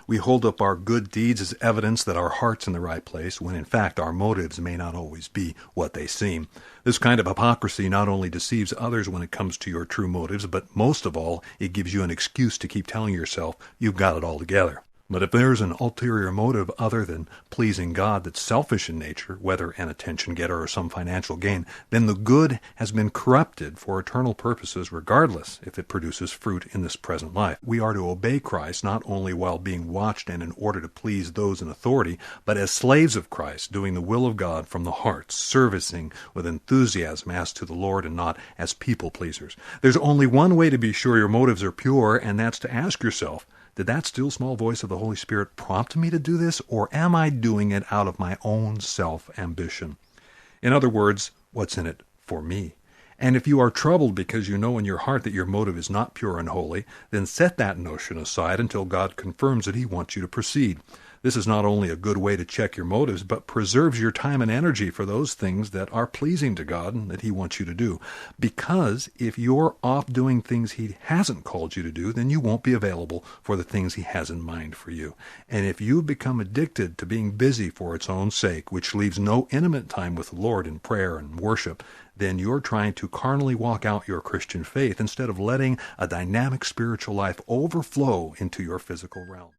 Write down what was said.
We hold up our good deeds as evidence that our heart's in the right place, when in fact our motives may not always be what they seem. This kind of hypocrisy not only deceives others when it comes to your true motives, but most of all, it gives you an excuse to keep telling yourself you've got it all together. But if there's an ulterior motive other than pleasing God that's selfish in nature, whether an attention-getter or some financial gain, then the good has been corrupted for eternal purposes regardless if it produces fruit in this present life. We are to obey Christ not only while being watched and in order to please those in authority, but as slaves of Christ, doing the will of God from the heart, servicing with enthusiasm as to the Lord and not as people-pleasers. There's only one way to be sure your motives are pure, and that's to ask yourself, did that still small voice of the Holy Spirit prompt me to do this, or am I doing it out of my own self-ambition? In other words, what's in it for me? And if you are troubled because you know in your heart that your motive is not pure and holy, then set that notion aside until God confirms that He wants you to proceed. This is not only a good way to check your motives, but preserves your time and energy for those things that are pleasing to God and that He wants you to do. Because if you're off doing things He hasn't called you to do, then you won't be available for the things He has in mind for you. And if you become addicted to being busy for its own sake, which leaves no intimate time with the Lord in prayer and worship, then you're trying to carnally walk out your Christian faith instead of letting a dynamic spiritual life overflow into your physical realm.